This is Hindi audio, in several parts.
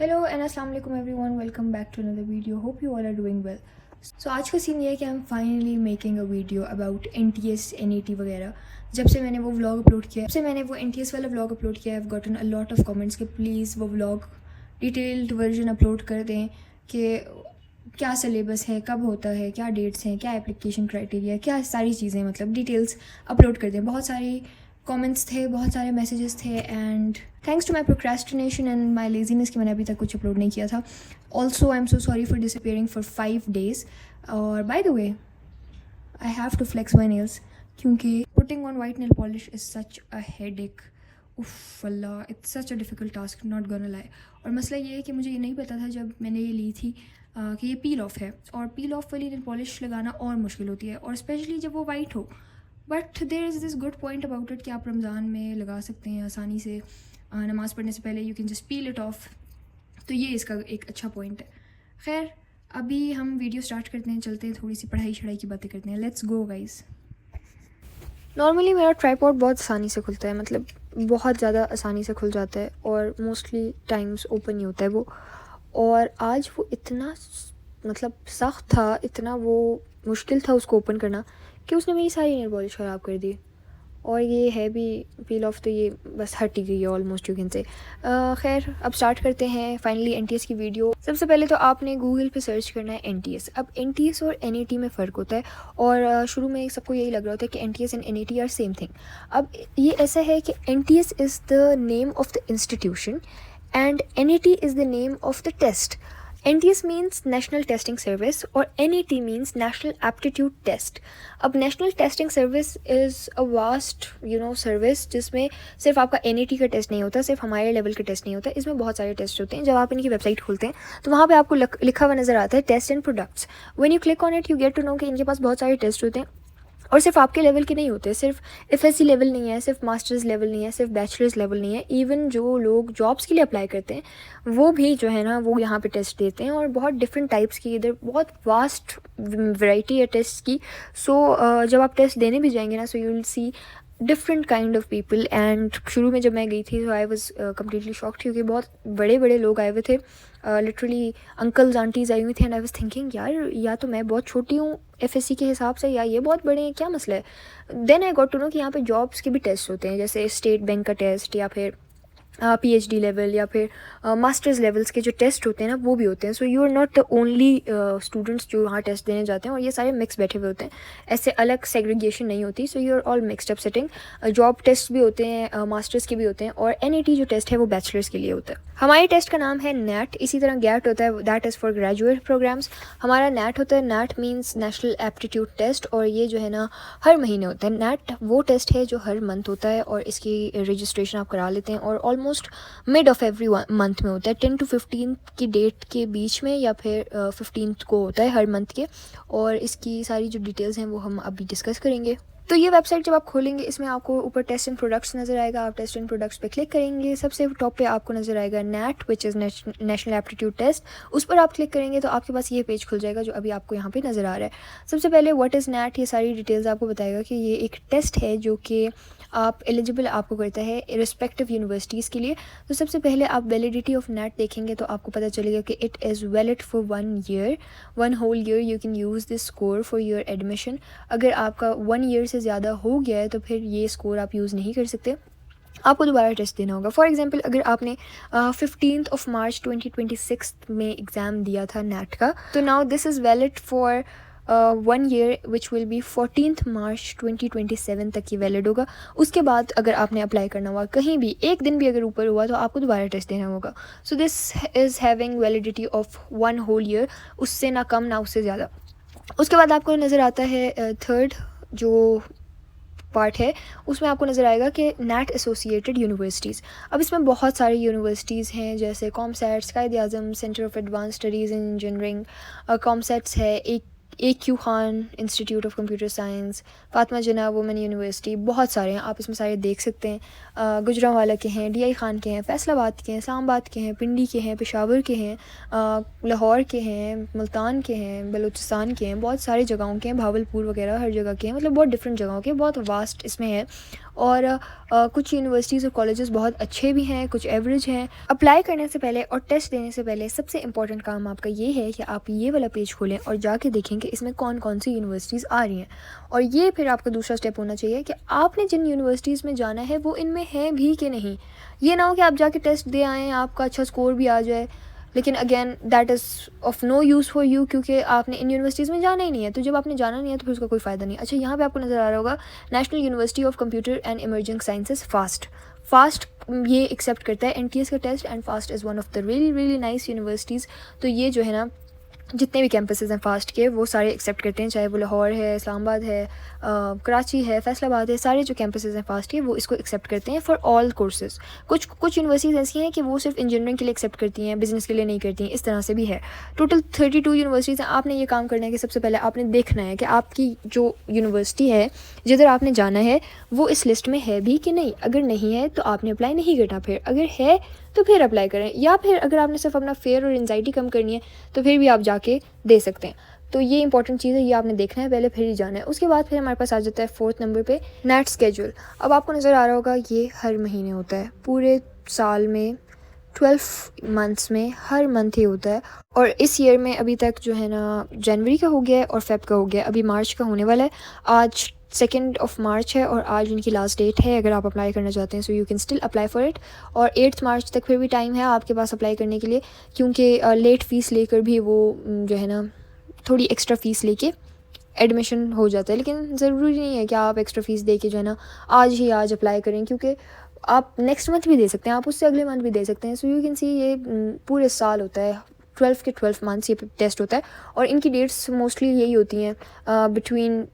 हेलो एंड अस्सलाम वालेकुम everyone, welcome back to another video. Hope you all are doing well. So आज का सीन ये है कि I am finally making a video about NTS NET वगैरह। जब से मैंने वो व्लॉग अपलोड किया, जब से मैंने वो NTS वाला व्लॉग अपलोड किया, I have gotten a lot of comments कि प्लीज़ वो व्लॉग डिटेल्ड वर्जन अपलोड कर दें कि क्या सिलेबस है, कब होता है, क्या डेट्स हैं, क्या एप्लीकेशन क्राइटेरिया, क्या सारी चीज़ें, मतलब डिटेल्स अपलोड कर दें। बहुत सारी कमेंट्स थे, बहुत सारे मैसेजेस थे and thanks to my procrastination and my laziness कि मैंने अभी तक कुछ अपलोड नहीं किया था। Also I am so sorry for disappearing for 5 days। और by the way I have to flex my nails क्योंकि putting on white nail polish is such a headache. उफ Allah, it's such a difficult task, not gonna lie. और मसला ये है कि मुझे ये नहीं पता था जब मैंने ये ली थी कि ये पील ऑफ है, और पील ऑफ वाली नेल पॉलिश लगाना और मुश्किल होती है, और स्पेशली जब वो वाइट हो। But there is this good point about it कि आप रमज़ान में लगा सकते हैं आसानी से, नमाज़ पढ़ने से पहले you can just peel it of. तो ये इसका एक अच्छा पॉइंट है। खैर, अभी हम वीडियो स्टार्ट करते हैं, चलते हैं, थोड़ी सी पढ़ाई शढ़ाई की बातें करते हैं। Let's go guys. नॉर्मली मेरा ट्राइपॉड बहुत आसानी से खुलता है, मतलब बहुत ज़्यादा आसानी से खुल जाता है, और मोस्टली टाइम्स ओपन नहीं होता है वो। और आज वो इतना मतलब सख्त था, इतना वो मुश्किल था उसको ओपन करना कि उसने मेरी सारी नेल पॉलिश ख़राब कर दी। और ये है भी पील ऑफ, तो ये बस हट ही गई है ऑलमोस्ट, यू कैन से। खैर, अब स्टार्ट करते हैं फाइनली NTS की वीडियो। सबसे पहले तो आपने गूगल पे सर्च करना है NTS। अब NTS और NET में फ़र्क होता है, और शुरू में सबको यही लग रहा होता है कि NTS and NET are same thing. अब ये ऐसा है कि NTS is the name of the institution and NET is the name of the test. NTS means national testing service और NET means national aptitude test. अब national testing service is a vast service जिसमें सिर्फ आपका NET का टेस्ट नहीं होता, सिर्फ हमारे लेवल का टेस्ट नहीं होता, इसमें बहुत सारे टेस्ट होते हैं। जब आप इनकी वेबसाइट खोलते हैं तो वहाँ पे आपको लिखा हुआ नज़र आता है test and products. When you click on it you get to know कि इनके पास बहुत सारे टेस्ट होते हैं, और सिर्फ आपके लेवल के नहीं होते, सिर्फ FSC लेवल नहीं है, सिर्फ मास्टर्स लेवल नहीं है, सिर्फ बैचलर्स लेवल नहीं है। इवन जो लोग जॉब्स के लिए अप्लाई करते हैं वो भी जो है ना, वो यहाँ पे टेस्ट देते हैं, और बहुत डिफरेंट टाइप्स की, इधर बहुत वास्ट वैरायटी है टेस्ट की। सो जब आप टेस्ट देने भी जाएंगे ना, so you will see different kind of people. And शुरू में जब मैं गई थी तो आई वॉज कम्प्लीटली शॉक्ड, क्योंकि बहुत बड़े बड़े लोग आए हुए थे, लिटरली अंकल्स आंटीज़ आई हुई थी। एंड आई वाज थिंकिंग, यार या तो मैं बहुत छोटी हूँ FSC के हिसाब से, या ये बहुत बड़े हैं, क्या मसला है। Then I got to know कि यहाँ पे जॉब्स के भी टेस्ट होते हैं, जैसे स्टेट बैंक का टेस्ट, या फिर PhD लेवल, या फिर मास्टर्स लेवल्स के जो टेस्ट होते हैं ना, वो भी होते हैं। So you are not the only students जो वहाँ टेस्ट देने जाते हैं, और ये सारे मिक्स बैठे हुए होते हैं, ऐसे अलग सेग्रीगेशन नहीं होती। So you are all mixed up setting. Job test भी होते हैं, मास्टर्स के भी होते हैं, और NET जो टेस्ट है वो बैचलर्स के लिए होता है। हमारे टेस्ट का नाम है NAT। इसी तरह GAT होता है, that is for graduate programs. हमारा NAT होता है, NAT means national aptitude test, और ये जो है ना हर महीने होता है। NAT वो टेस्ट है जो हर मंथ होता है, और इसकी रजिस्ट्रेशन आप करा लेते हैं, और almost mid of every month में होता है, 10 to 15 की डेट के बीच में, या फिर 15th को होता है हर मंथ के। और इसकी सारी जो डिटेल्स हैं वो हम अभी डिस्कस करेंगे। तो ये वेबसाइट जब आप खोलेंगे, इसमें आपको ऊपर टेस्ट एंड प्रोडक्ट्स नज़र आएगा। आप टेस्ट एंड प्रोडक्ट्स पे क्लिक करेंगे, सबसे टॉप पे आपको नज़र आएगा NAT which is national aptitude test. उस पर आप क्लिक करेंगे तो आपके पास ये पेज खुल जाएगा जो अभी आपको यहाँ पे नज़र आ रहा है। सबसे पहले व्हाट इज़ NAT, ये सारी डिटेल्स आपको बताएगा कि ये एक टेस्ट है जो कि आप एलिजिबल आपको करता है रिस्पेक्टिव यूनिवर्सिटीज़ के लिए। तो सबसे पहले आप वैलिडिटी ऑफ NAT देखेंगे तो आपको पता चलेगा कि it is valid for 1 year, 1 whole year you can use this score for your admission. अगर आपका 1 year से ज़्यादा हो गया है तो फिर ये स्कोर आप यूज़ नहीं कर सकते, आपको दोबारा टेस्ट देना होगा। फॉर एग्जांपल, अगर आपने 15 March 2026 में एग्ज़ाम दिया था NAT का, तो now this is valid for 1 year which will be 14 March 2027 तक ये वैलिड होगा। उसके बाद अगर आपने अप्लाई करना हुआ, कहीं भी एक दिन भी अगर ऊपर हुआ, तो आपको दोबारा टेस्ट देना होगा। So this is having validity of 1 whole year, उससे ना कम ना उससे ज़्यादा। उसके बाद आपको नज़र आता है थर्ड जो पार्ट है, उसमें आपको नज़र आएगा कि NAT एसोसिएटेड यूनिवर्सिटीज़। अब इसमें बहुत सारी यूनिवर्सिटीज़ हैं, जैसे COMSATS, Quaid-e-Azam, centre of advance studies in engineering, COMSATS है, एक AQ Khan institute of computer science, Fatima Jinnah women university, बहुत सारे हैं, आप इसमें सारे देख सकते हैं। गुजरांवाला के हैं, DI खान के हैं, फैसलाबाद के हैं, इस्लामाबाद के हैं, पिंडी के हैं, पेशावर के हैं, लाहौर के हैं, मुल्तान के हैं, बलूचिस्तान के हैं, बहुत सारी जगहों के हैं, भावलपुर वगैरह हर जगह के हैं, मतलब बहुत डिफरेंट जगहों के, बहुत वास्ट इसमें है। और कुछ यूनिवर्सिटीज़ और कॉलेजेस बहुत अच्छे भी हैं, कुछ एवरेज हैं। अप्लाई करने से पहले और टेस्ट देने से पहले सबसे इंपॉर्टेंट काम आपका ये है कि आप ये वाला पेज खोलें और जाके देखें कि इसमें कौन कौन सी यूनिवर्सिटीज़ आ रही हैं। और ये फिर आपका दूसरा स्टेप होना चाहिए कि आपने जिन यूनिवर्सिटीज़ में जाना है वो इनमें है भी कि नहीं। ये ना हो कि आप जाके टेस्ट दे आएँ, आपका अच्छा स्कोर भी आ जाए, लेकिन again that is of no use for you, क्योंकि आपने इन यूनिवर्सिटीज़ में जाना ही नहीं है। तो जब आपने जाना नहीं है तो फिर उसका कोई फ़ायदा नहीं। अच्छा, यहाँ पे आपको नज़र आ रहा होगा National University of Computer and Emerging Sciences FAST ये एक्सेप्ट करता है NTS का test, and FAST is one of the really nice universities. तो ये जो है ना, जितने भी कैंपसेस हैं फास्ट के वो सारे एक्सेप्ट करते हैं, चाहे वो लाहौर है, इस्लामाबाद है, कराची है, फैसलाबाद है, सारे जो कैंपसेस हैं फास्ट के वो इसको एक्सेप्ट करते हैं फॉर ऑल कोर्सेज़। कुछ यूनिवर्सिटीज़ ऐसी हैं कि वो सिर्फ इंजीनियरिंग के लिए एक्सेप्ट करती हैं, बिजनेस के लिए नहीं करती हैं, इस तरह से भी है। टोटल 32 यूनिवर्सिटीज़ हैं। आपने ये काम करना है कि सबसे पहले आपने देखना है कि आपकी जो यूनिवर्सिटी है जिधर आपने जाना है वो इस लिस्ट में है भी कि नहीं। अगर नहीं है तो आपने अप्लाई नहीं करना, फिर अगर है तो फिर अप्लाई करें, या फिर अगर आपने सिर्फ अपना फेयर और एंजाइटी कम करनी है तो फिर भी आप जाके दे सकते हैं। तो ये इंपॉर्टेंट चीज़ है, ये आपने देखना है पहले, फिर ही जाना है। उसके बाद फिर हमारे पास आ जाता है 4th नंबर पे नेट स्केड्यूल। अब आपको नज़र आ रहा होगा ये हर महीने होता है, पूरे साल में 12 मंथ्स में हर मंथ ही होता है। और इस ईयर में अभी तक जो है ना जनवरी का हो गया है और फेब का हो गया है, अभी मार्च का होने वाला है। आज 2 मार्च है और आज इनकी लास्ट डेट है अगर आप अप्लाई करना चाहते हैं। So you can still apply for it. और 8 मार्च तक फिर भी टाइम है आपके पास अप्लाई करने के लिए, क्योंकि लेट फ़ीस लेकर भी वो जो है ना थोड़ी एक्स्ट्रा फ़ीस लेके एडमिशन हो जाता है। लेकिन ज़रूरी नहीं है कि आप एक्स्ट्रा फ़ीस दे के जो है ना आज अप्लाई करें, क्योंकि आप नेक्स्ट मंथ भी दे सकते हैं, आप उससे अगले मंथ भी दे सकते हैं। सो यू कैन सी ये पूरे साल होता है, 12 मंथ्स ये टेस्ट होता है। और इनकी डेट्स मोस्टली यही होती हैं between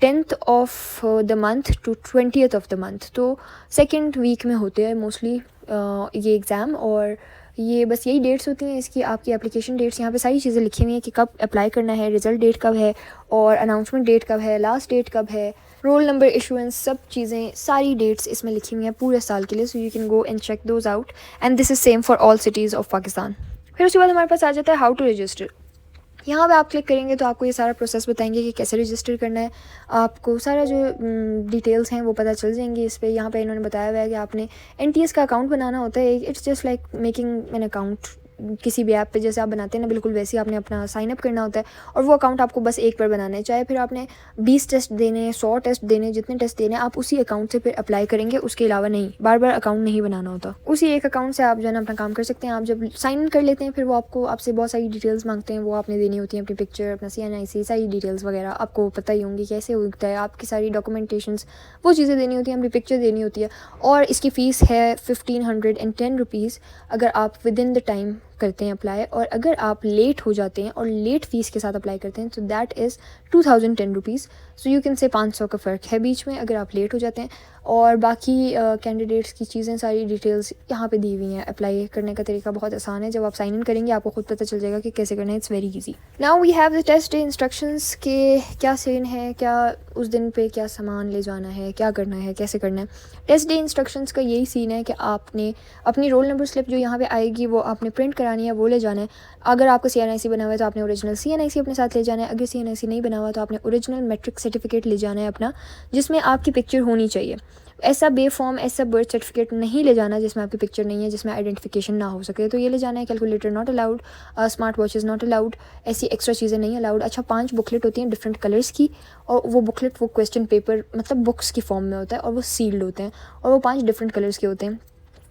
10th of the month to 20th of the month. तो 2nd वीक में होते हैं मोस्टली ये एग्ज़ाम। और ये बस यही डेट्स होती हैं इसकी, आपकी एप्लीकेशन डेट्स। यहाँ पे सारी चीज़ें लिखी हुई हैं कि कब अप्लाई करना है, रिज़ल्ट डेट कब है, और अनाउंसमेंट डेट कब है, लास्ट डेट कब है, रोल नंबर इशुएंस, सब चीज़ें, सारी डेट्स इसमें लिखी हुई हैं पूरे साल के लिए। So you can go and check those out, and this is same for all cities of Pakistan. फिर उसके बाद हमारे पास आ जाता है हाउ टू रजिस्टर। यहाँ पे आप क्लिक करेंगे तो आपको ये सारा प्रोसेस बताएंगे कि कैसे रजिस्टर करना है। आपको सारा जो डिटेल्स हैं वो पता चल जाएंगी इस पर। यहाँ पे इन्होंने बताया हुआ है कि आपने NTS का अकाउंट बनाना होता है। It's just like making an account किसी भी ऐप पे जैसे आप बनाते हैं ना, बिल्कुल वैसे ही आपने अपना साइन अप करना होता है। और वो अकाउंट आपको बस एक बार बनाना है, चाहे फिर आपने 20 टेस्ट देने, 100 टेस्ट देने, जितने टेस्ट देने आप उसी अकाउंट से फिर अप्लाई करेंगे, उसके अलावा नहीं, बार बार अकाउंट नहीं बनाना होता। उसी एक अकाउंट से आप जो है ना अपना काम कर सकते हैं। आप जब साइन इन कर लेते हैं फिर वो आपसे बहुत सारी डिटेल्स मांगते हैं, वो आपने देनी होती है, अपनी पिक्चर, अपना CNIC, सारी डिटेल्स वगैरह आपको पता ही होंगी कैसे होता है, आपकी सारी डॉक्यूमेंटेशंस, वो चीज़ें देनी होती हैं, अपनी पिक्चर देनी होती है। और इसकी फ़ीस है 1510 रुपीज़ अगर आप विद इन द टाइम करते हैं अप्लाई। और अगर आप लेट हो जाते हैं और लेट फ़ीस के साथ अप्लाई करते हैं तो that is 2010 rupees. So you can say 500 का फ़र्क है बीच में अगर आप लेट हो जाते हैं। और बाकी कैंडिडेट्स की चीज़ें, सारी डिटेल्स यहाँ पे दी हुई हैं। अप्लाई करने का तरीका बहुत आसान है, जब आप साइन इन करेंगे आपको खुद पता चल जाएगा कि कैसे करना है। It's very easy. Now we have the test day instructions के क्या सीन है, क्या उस दिन पे क्या सामान ले जाना है, क्या करना है, कैसे करना है। टेस्ट डे इंस्ट्रक्शंस का यही सीन है कि आपने अपनी रोल नंबर स्लिप जो यहाँ पे आएगी वो आपने प्रिंट करानी है, वो ले जाना है। अगर आपका CNIC बना हुआ है तो आपने ओरिजिनल CNIC अपने साथ ले जाना है। अगर CNIC नहीं बना हुआ तो आपने ओरिजिनल मैट्रिक सर्टिफिकेट ले जाना है अपना, जिसमें आपकी पिक्चर होनी चाहिए। ऐसा बेफॉर्म ऐसा बर्थ सर्टिफिकेट नहीं ले जाना जिसमें आपकी पिक्चर नहीं है, जिसमें आइडेंटिफिकेशन ना हो सके, तो ये ले जाना है। Calculator not allowed, smart watches not allowed, ऐसी एक्स्ट्रा चीज़ें नहीं अलाउड। अच्छा, 5 बुकलेट होती हैं डिफरेंट कलर्स की, और वो बुकलेट वो क्वेश्चन पेपर मतलब बुक्स की फॉर्म में होता है, और वो सील्ड होते हैं, और वो 5 डिफरेंट कलर्स के होते हैं।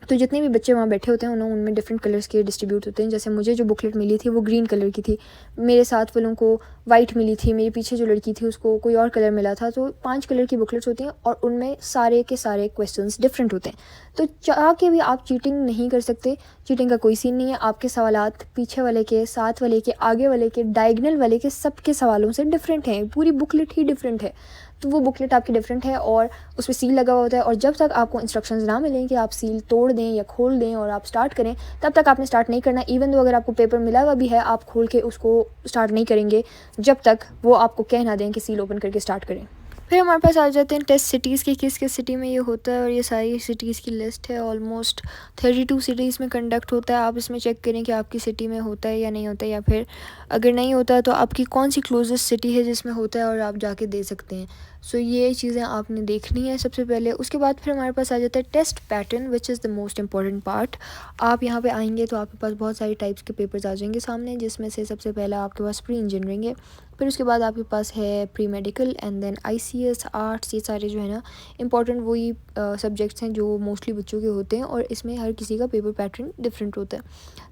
तो जितने भी बच्चे वहाँ बैठे होते हैं उनमें डिफरेंट कलर्स के डिस्ट्रीब्यूट होते हैं। जैसे मुझे जो बुकलेट मिली थी वो ग्रीन कलर की थी, मेरे साथ वालों को वाइट मिली थी, मेरे पीछे जो लड़की थी उसको कोई और कलर मिला था। तो 5 कलर की बुकलेट्स होती हैं और उनमें सारे के सारे क्वेश्चंस डिफरेंट होते हैं। तो चाह के भी आप चीटिंग नहीं कर सकते, चीटिंग का कोई सीन नहीं है। आपके सवालात पीछे वाले के, साथ वाले के, आगे वाले के, डायगनल वाले के, सब के सवालों से डिफरेंट हैं, पूरी बुकलेट ही डिफरेंट है। तो वो बुकलेट आपकी डिफरेंट है और उसमें सील लगा हुआ होता है, और जब तक आपको इंस्ट्रक्शंस ना मिलें कि आप सील तोड़ दें या खोल दें और आप स्टार्ट करें, तब तक आपने स्टार्ट नहीं करना। इवन तो अगर आपको पेपर मिला हुआ भी है, आप खोल के उसको स्टार्ट नहीं करेंगे जब तक वो आपको कह ना दें कि सील ओपन करके स्टार्ट करें। फिर हमारे पास आ जाते हैं टेस्ट सिटीज़ की, किस किस सिटी में ये होता है, और ये सारी सिटीज़ की लिस्ट है। ऑलमोस्ट 32 सिटीज़ में कंडक्ट होता है। आप इसमें चेक करें कि आपकी सिटी में होता है या नहीं होता है, या फिर अगर नहीं होता है तो आपकी कौन सी क्लोजेस्ट सिटी है जिसमें होता है, और आप जाके दे सकते हैं। सो ये चीज़ें आपने देखनी है सबसे पहले। उसके बाद फिर हमारे पास आ जाता है test pattern, which is the most important part. आप यहाँ पे आएंगे तो आपके पास बहुत सारी टाइप्स के पेपर्स आ जाएंगे सामने, जिसमें से सबसे पहला आपके पास प्री इंजीनियरिंग है, फिर उसके बाद आपके पास है pre medical, and then ICS, arts. ये सारे जो है ना इंपॉर्टेंट वही सब्जेक्ट्स हैं जो मोस्टली बच्चों के होते हैं, और इसमें हर किसी का पेपर पैटर्न डिफरेंट होता है।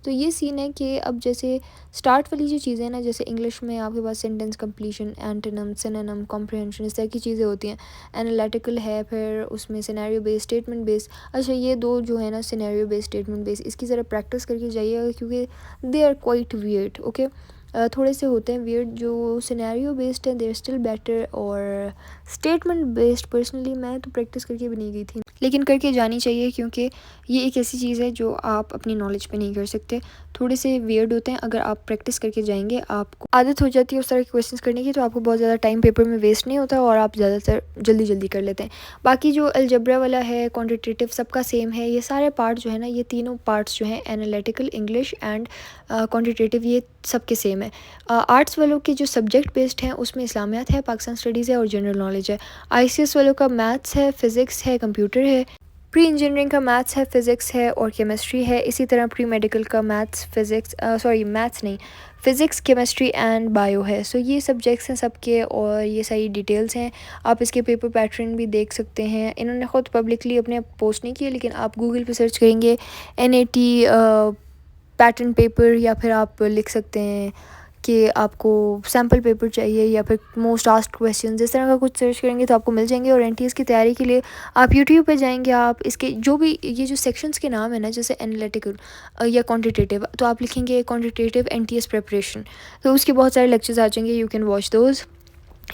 तो ये सीन है कि अब जैसे स्टार्ट वाली जो चीज़ें हैं ना, जैसे इंग्लिश में आपके पास sentence completion, antonym, synonym, comprehension, इस तरह की चीज़ें होती हैं। एनालिटिकल है, फिर उसमें सिनेरियो बेस्ड, स्टेटमेंट बेस्ड। अच्छा, ये दो जो है ना, सिनेरियो बेस्ड, स्टेटमेंट बेस्ड, इसकी ज़रा प्रैक्टिस करके जाइएगा, क्योंकि they are quite weird. Okay, थोड़े से होते हैं वियर्ड। जो सिनेरियो बेस्ड है दे आर स्टिल बेटर, और स्टेटमेंट बेस्ड पर्सनली मैं तो प्रैक्टिस करके भी नहीं गई थी, लेकिन करके जानी चाहिए, क्योंकि ये एक ऐसी चीज़ है जो आप अपनी नॉलेज पे नहीं कर सकते। थोड़े से वियर्ड होते हैं, अगर आप प्रैक्टिस करके जाएंगे, आपको आदत हो जाती है उस तरह के क्वेश्चंस करने की, तो आपको बहुत ज़्यादा टाइम पेपर में वेस्ट नहीं होता, और आप ज़्यादातर जल्दी जल्दी कर लेते हैं। बाकी जो अलजबरा वाला है, क्वान्टिटेटिव, सबका सेम है। ये सारे पार्ट जो है ना, ये तीनों पार्ट्स जो हैं, एनालिटिकल, इंग्लिश एंड क्वान्टिटेटिव, ये सबके सेम है। आर्ट्स वालों के जो सब्जेक्ट बेस्ड हैं उसमें इस्लामियात है, पाकिस्तान स्टडीज़ है और जनरल नॉलेज है। ICS वालों का मैथ्स है, फिज़िक्स है, कंप्यूटर है। प्री इंजीनियरिंग का मैथ्स है, फिज़िक्स है और केमिस्ट्री है। इसी तरह प्री मेडिकल का मैथ्स, फिज़िक्स, मैथ्स नहीं, फ़िज़िक्स, केमिस्ट्री एंड बायो है। सो ये सब्जेक्ट्स हैं सबके, और ये सारी डिटेल्स हैं। आप इसके पेपर पैटर्न भी देख सकते हैं। इन्होंने ख़ुद पब्लिकली अपने पोस्ट नहीं किए, लेकिन आप गूगल पे सर्च करेंगे NAT पैटर्न पेपर, या फिर आप लिख सकते हैं कि आपको सैम्पल पेपर चाहिए, या फिर मोस्ट आस्क्ड क्वेश्चन, इस तरह का कुछ सर्च करेंगे तो आपको मिल जाएंगे। और NTS की तैयारी के लिए आप YouTube पे जाएंगे, आप इसके जो भी ये जो सेक्शंस के नाम है ना, जैसे एनालिटिकल या क्वांटिटेटिव, तो आप लिखेंगे क्वांटिटेटिव NTS प्रिपरेशन, तो उसके बहुत सारे लेक्चर्स आ जाएंगे, यू कैन वॉच दोज।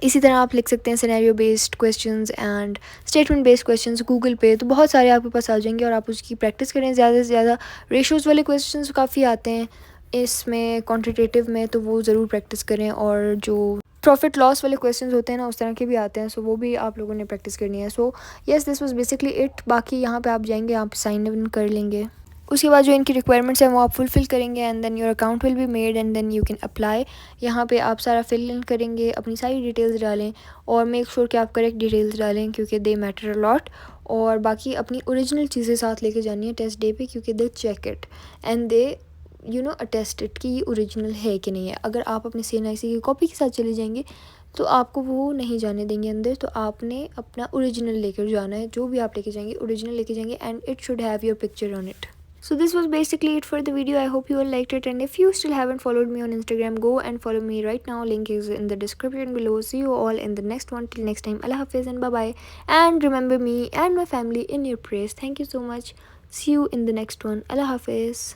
इसी तरह आप लिख सकते हैं scenario based questions and statement based questions Google पे, तो बहुत सारे आपके पास आ जाएंगे, और आप उसकी प्रैक्टिस करें ज़्यादा से ज़्यादा। रेशोज़ वाले क्वेश्चंस काफ़ी आते हैं इसमें क्वांटिटेटिव में, तो वो ज़रूर प्रैक्टिस करें। और जो प्रॉफिट लॉस वाले क्वेश्चंस होते हैं ना, उस तरह के भी आते हैं, सो वो भी आप लोगों ने प्रैक्टिस करनी है। So yes, this was basically it. बाकी यहाँ पे आप जाएंगे, आप साइन इन कर लेंगे, उसके बाद जो इनकी रिक्वायरमेंट्स हैं वो आप फुलफ़िल करेंगे, and then your account will be made, and then you can apply. यहाँ पे आप सारा फिल इन करेंगे, अपनी सारी डिटेल्स डालें, और मेक श्योर कि आप करेक्ट डिटेल्स डालें, क्योंकि दे मैटर अ लॉट। और बाकी अपनी ओरिजिनल चीज़ें साथ लेके जानी है टेस्ट डे पे, क्योंकि they check it and they attest it कि ये ओरिजिनल है कि नहीं है। अगर आप अपने CNIC की कॉपी के साथ चले जाएंगे तो आपको वो नहीं जाने देंगे अंदर, तो आपने अपना ओरिजिनल लेकर जाना है। जो भी आप लेके जाएंगे ओरिजिनल लेके जाएंगे, and it should have your picture on it. So this was basically it for the video. I hope you all liked it, and if you still haven't followed me on Instagram, go and follow me right now. Link is in the description below. See you all in the next one. Till next time, Allah Hafiz and bye bye. And remember me and my family in your prayers. Thank you so much. See you in the next one. Allah Hafiz.